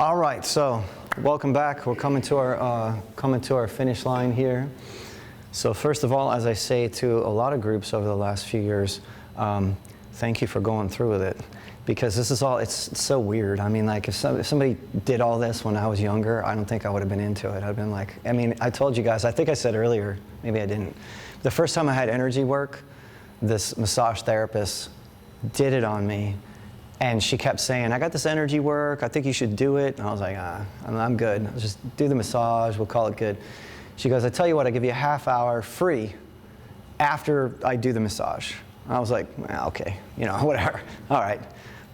All right, so welcome back. We're coming to our finish line here. So first of all, as I say to a lot of groups over the last few years, thank you for going through with it, because this is all, it's so weird. I mean, like if somebody did all this when I was younger, I don't think I would have been into it. I'd been like, I mean, I told you guys, I think I said earlier, maybe I didn't. The first time I had energy work, this massage therapist did it on me. And she kept saying, I got this energy work, I think you should do it. And I was like, I'm good. I'll just do the massage, we'll call it good. She goes, I tell you what, I'll give you a half hour free after I do the massage. I was like, well, okay, you know, whatever. All right,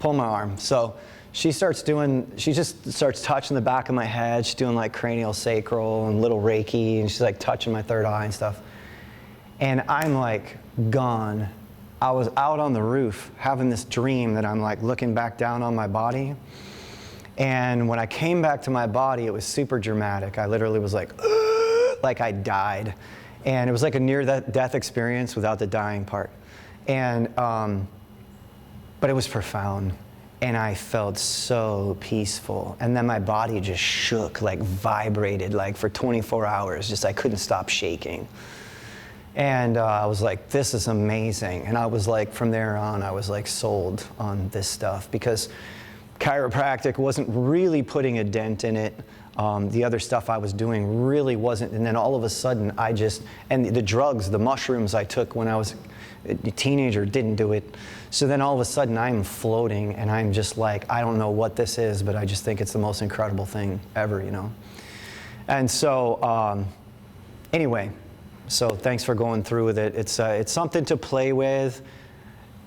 pull my arm. So she just starts touching the back of my head. She's doing like cranial sacral and little Reiki, and she's like touching my third eye and stuff. And I'm like gone. I was out on the roof having this dream that I'm like looking back down on my body. And when I came back to my body, it was super dramatic. I literally was like I died. And it was like a near-death experience without the dying part. And, but it was profound. And I felt so peaceful. And then my body just shook, like vibrated, like for 24 hours. Just I couldn't stop shaking. And I was like, this is amazing. And I was like, from there on, I was like sold on this stuff, because chiropractic wasn't really putting a dent in it. The other stuff I was doing really wasn't. And then all of a sudden, and the drugs, the mushrooms I took when I was a teenager didn't do it. So then all of a sudden, I'm floating, and I'm just like, I don't know what this is, but I just think it's the most incredible thing ever, you know? And so, anyway. So thanks for going through with it. It's something to play with.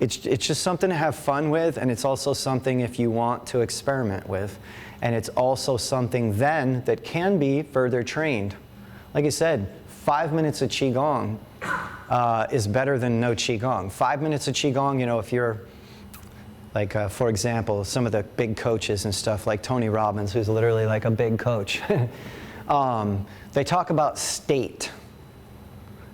It's just something to have fun with, and it's also something if you want to experiment with. And it's also something then that can be further trained. Like I said, 5 minutes of Qigong is better than no Qigong. 5 minutes of Qigong, you know, if you're like, for example, some of the big coaches and stuff like Tony Robbins, who's literally like a big coach, they talk about state.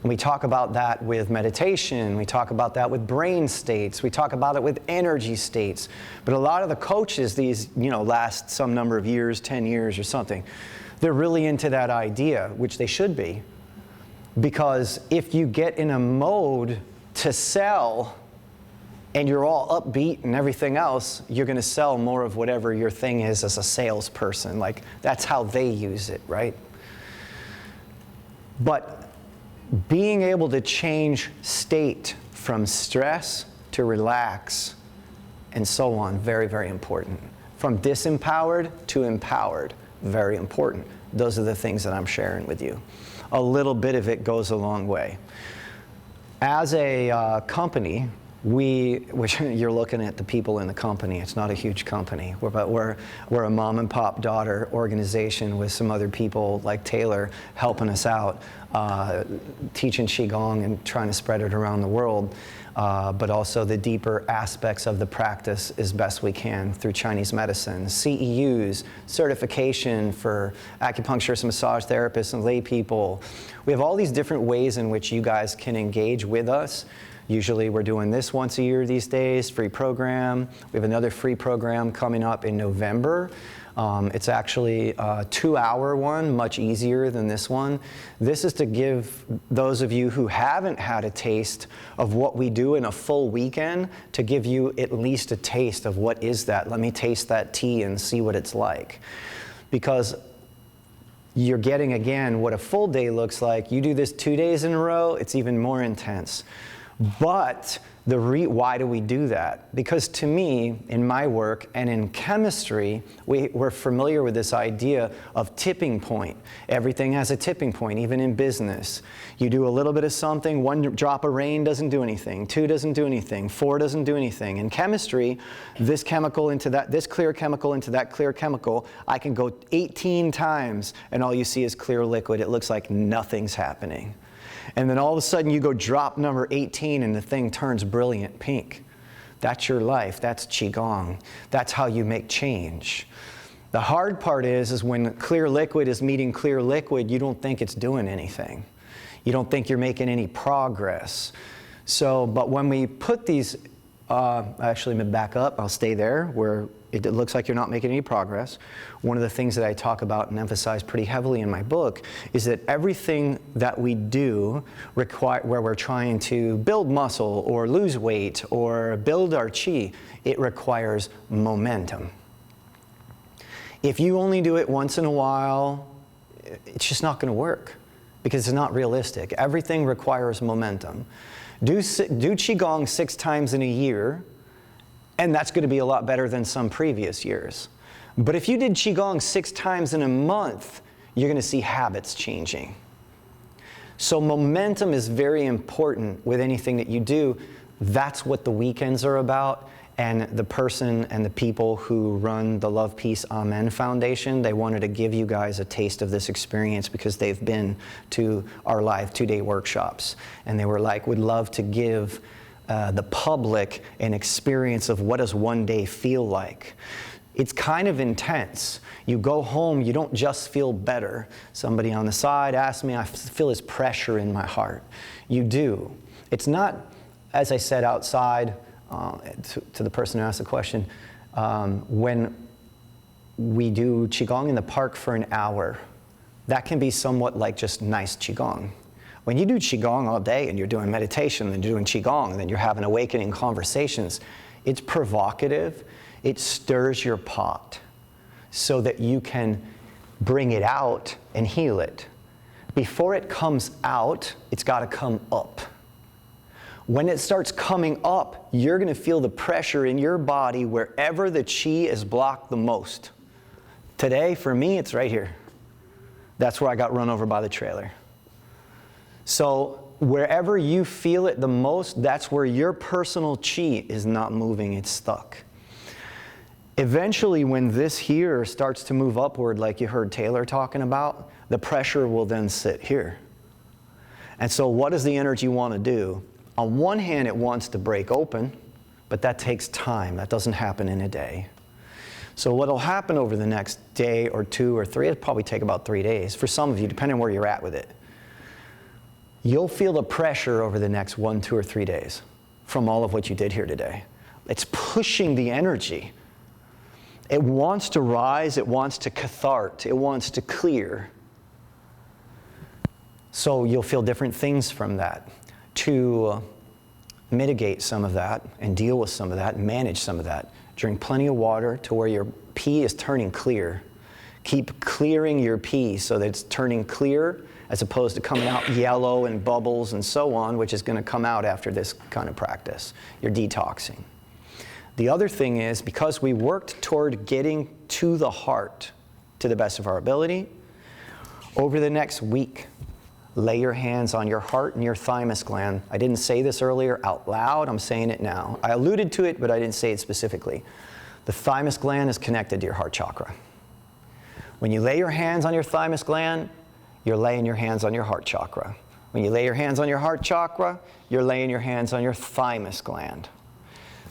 And we talk about that with meditation, we talk about that with brain states, we talk about it with energy states. But a lot of the coaches, these, you know, last some number of years, 10 years or something, they're really into that idea, which they should be. Because if you get in a mode to sell and you're all upbeat and everything else, you're going to sell more of whatever your thing is as a salesperson. Like, that's how they use it, right? But being able to change state from stress to relax and so on, very, very important. From disempowered to empowered, very important. Those are the things that I'm sharing with you. A little bit of it goes a long way. As a company, which you're looking at the people in the company, it's not a huge company. We're a mom and pop daughter organization with some other people like Taylor helping us out, teaching Qigong and trying to spread it around the world, but also the deeper aspects of the practice as best we can through Chinese medicine, CEUs, certification for acupuncturists, massage therapists, and lay people. We have all these different ways in which you guys can engage with us. Usually we're doing this once a year these days, free program. We have another free program coming up in November. It's actually a 2-hour one, much easier than this one. This is to give those of you who haven't had a taste of what we do in a full weekend, to give you at least a taste of what is that. Let me taste that tea and see what it's like. Because you're getting, again, what a full day looks like. You do this 2 days in a row, it's even more intense. But why do we do that? Because to me, in my work and in chemistry, we're familiar with this idea of tipping point. Everything has a tipping point, even in business. You do a little bit of something, 1 drop of rain doesn't do anything, 2 doesn't do anything, 4 doesn't do anything. In chemistry, this chemical into that, this clear chemical into that clear chemical, I can go 18 times and all you see is clear liquid. It looks like nothing's happening. And then all of a sudden you go drop number 18 and the thing turns brilliant pink. That's your life. That's Qigong. That's how you make change. The hard part is when clear liquid is meeting clear liquid, you don't think it's doing anything. You don't think you're making any progress. So, but when we put these Actually, I'm back up. I'll stay there where it looks like you're not making any progress. One of the things that I talk about and emphasize pretty heavily in my book is that everything that we do where we're trying to build muscle or lose weight or build our chi, it requires momentum. If you only do it once in a while, it's just not going to work because it's not realistic. Everything requires momentum. Do Qigong 6 times in a year, and that's going to be a lot better than some previous years. But if you did Qigong 6 times in a month, you're going to see habits changing. So momentum is very important with anything that you do. That's what the weekends are about. And the person and the people who run the Love, Peace, Amen Foundation, they wanted to give you guys a taste of this experience because they've been to our live 2-day workshops. And they were like, we'd love to give the public an experience of what does one day feel like. It's kind of intense. You go home, you don't just feel better. Somebody on the side asked me, I feel this pressure in my heart. You do. It's not, as I said outside, to the person who asked the question, when we do Qigong in the park for an hour, that can be somewhat like just nice Qigong. When you do Qigong all day and you're doing meditation and you're doing Qigong and then you're having awakening conversations, it's provocative, it stirs your pot so that you can bring it out and heal it. Before it comes out, it's got to come up. When it starts coming up, you're going to feel the pressure in your body wherever the chi is blocked the most. Today, for me, it's right here. That's where I got run over by the trailer. So wherever you feel it the most, that's where your personal chi is not moving, it's stuck. Eventually, when this here starts to move upward, like you heard Taylor talking about, the pressure will then sit here. And so what does the energy want to do? On one hand, it wants to break open, but that takes time. That doesn't happen in a day. So what will happen over the next day or 2 or 3, it'll probably take about 3 days. For some of you, depending on where you're at with it, you'll feel the pressure over the next 1, 2, or 3 days from all of what you did here today. It's pushing the energy. It wants to rise, it wants to cathart, it wants to clear. So you'll feel different things from that. To mitigate some of that and deal with some of that and manage some of that, drink plenty of water to where your pee is turning clear. Keep clearing your pee so that it's turning clear as opposed to coming out yellow and bubbles and so on, which is going to come out after this kind of practice. You're detoxing. The other thing is, because we worked toward getting to the heart to the best of our ability, over the next week, lay your hands on your heart and your thymus gland. I didn't say this earlier out loud, I'm saying it now. I alluded to it, but I didn't say it specifically. The thymus gland is connected to your heart chakra. When you lay your hands on your thymus gland, you're laying your hands on your heart chakra. When you lay your hands on your heart chakra, you're laying your hands on your thymus gland.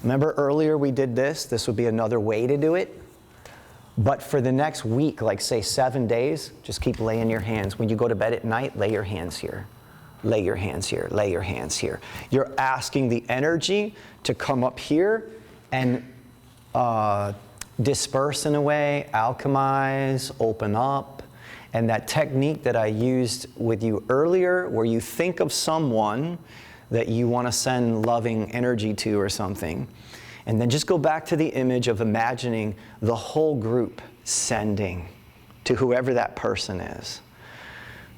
Remember earlier we did this? This would be another way to do it. But for the next week, like say 7 days, just keep laying your hands. When you go to bed at night, lay your hands here. Lay your hands here. Lay your hands here. You're asking the energy to come up here and disperse in a way, alchemize, open up. And that technique that I used with you earlier, where you think of someone that you want to send loving energy to or something, and then just go back to the image of imagining the whole group sending to whoever that person is.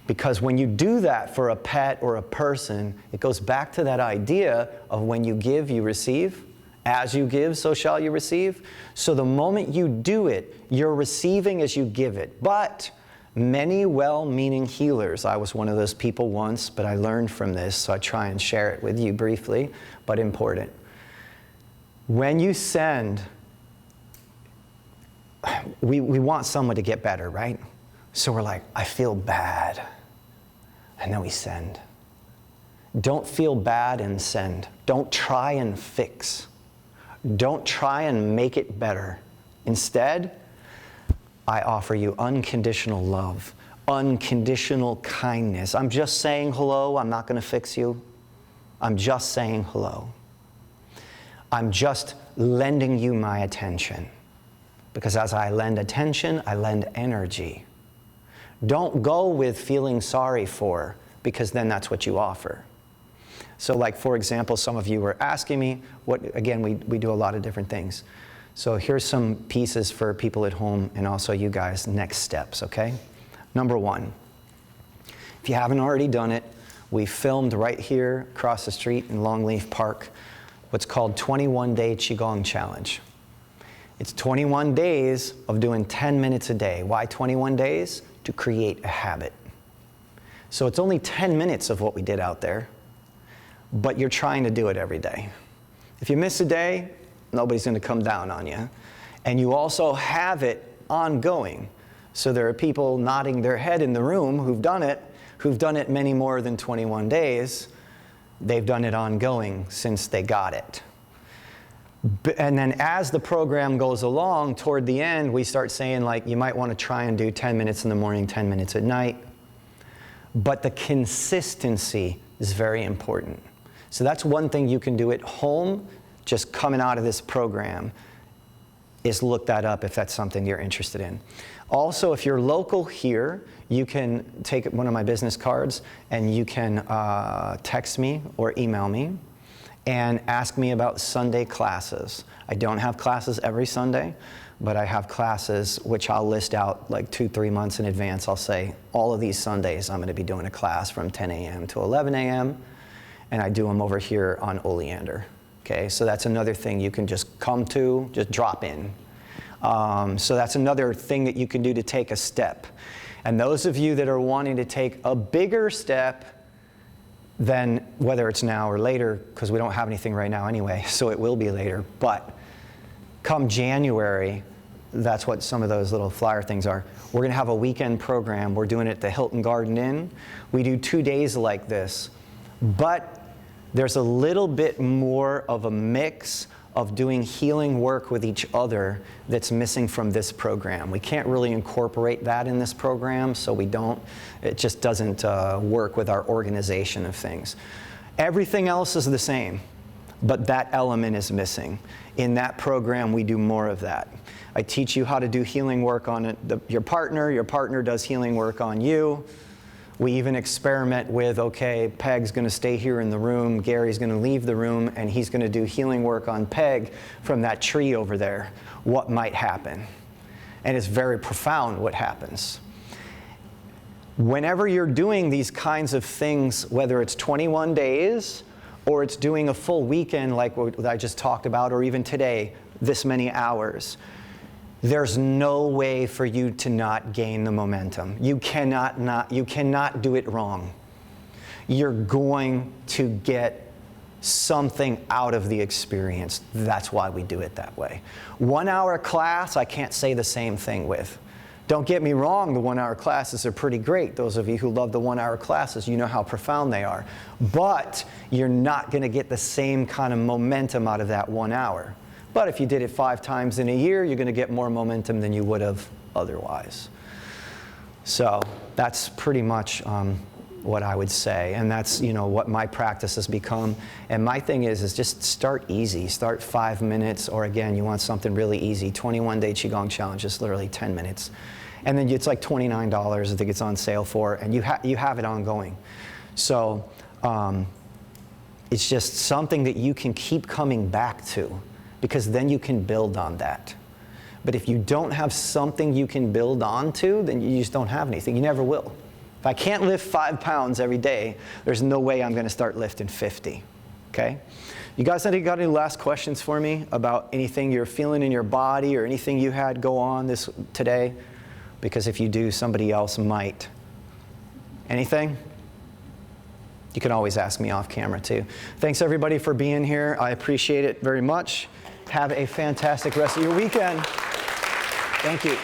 Because when you do that for a pet or a person, it goes back to that idea of when you give, you receive. As you give, so shall you receive. So the moment you do it, you're receiving as you give it. But many well-meaning healers, I was one of those people once, but I learned from this, so I try and share it with you briefly, but important. When you send, we want someone to get better, right? So we're like, I feel bad. And then we send. Don't feel bad and send. Don't try and fix. Don't try and make it better. Instead, I offer you unconditional love, unconditional kindness. I'm just saying hello. I'm not going to fix you. I'm just saying hello. I'm just lending you my attention. Because as I lend attention, I lend energy. Don't go with feeling sorry for, because then that's what you offer. So like, for example, some of you were asking me, again, we do a lot of different things. So here's some pieces for people at home and also you guys, next steps, okay? Number one, if you haven't already done it, we filmed right here across the street in Longleaf Park what's called 21-Day Qigong Challenge. It's 21 days of doing 10 minutes a day. Why 21 days? To create a habit. So it's only 10 minutes of what we did out there, but you're trying to do it every day. If you miss a day, nobody's going to come down on you. And you also have it ongoing. So there are people nodding their head in the room who've done it many more than 21 days. They've done it ongoing since they got it. And then as the program goes along, toward the end, we start saying, like, you might want to try and do 10 minutes in the morning, 10 minutes at night. But the consistency is very important. So that's one thing you can do at home, just coming out of this program, is look that up if that's something you're interested in. Also, if you're local here, you can take one of my business cards and you can text me or email me and ask me about Sunday classes. I don't have classes every Sunday, but I have classes which I'll list out like 2-3 months in advance. I'll say, all of these Sundays I'm going to be doing a class from 10 a.m. to 11 a.m. and I do them over here on Oleander. Okay, so that's another thing you can just come to, just drop in. So that's another thing that you can do to take a step. And those of you that are wanting to take a bigger step, then whether it's now or later, because we don't have anything right now anyway, so it will be later, but come January, that's what some of those little flyer things are. We're going to have a weekend program. We're doing it at the Hilton Garden Inn. We do 2 days like this, but there's a little bit more of a mix of doing healing work with each other that's missing from this program. We can't really incorporate that in this program, so we don't. It just doesn't work with our organization of things. Everything else is the same, but that element is missing. In that program, we do more of that. I teach you how to do healing work on your partner does healing work on you. We even experiment with, okay, Peg's going to stay here in the room, Gary's going to leave the room, and he's going to do healing work on Peg from that tree over there. What might happen? And it's very profound what happens. Whenever you're doing these kinds of things, whether it's 21 days or it's doing a full weekend like what I just talked about, or even today, this many hours, there's no way for you to not gain the momentum. You cannot do it wrong. You're going to get something out of the experience. That's why we do it that way. 1 hour class, I can't say the same thing with. Don't get me wrong, the 1 hour classes are pretty great. Those of you who love the 1 hour classes, you know how profound they are. But you're not going to get the same kind of momentum out of that 1 hour. But if you did it 5 times in a year, you're going to get more momentum than you would have otherwise. So that's pretty much what I would say. And that's, you know, what my practice has become. And my thing is just start easy. Start 5 minutes, or again, you want something really easy. 21-Day Qigong Challenge is literally 10 minutes. And then it's like $29, I think it's on sale for, and you have it ongoing. So it's just something that you can keep coming back to, because then you can build on that. But if you don't have something you can build on to, then you just don't have anything. You never will. If I can't lift 5 pounds every day, there's no way I'm going to start lifting 50. Okay? You guys got any last questions for me about anything you're feeling in your body or anything you had go on today? Because if you do, somebody else might. Anything? You can always ask me off camera too. Thanks everybody for being here. I appreciate it very much. Have a fantastic rest of your weekend. Thank you.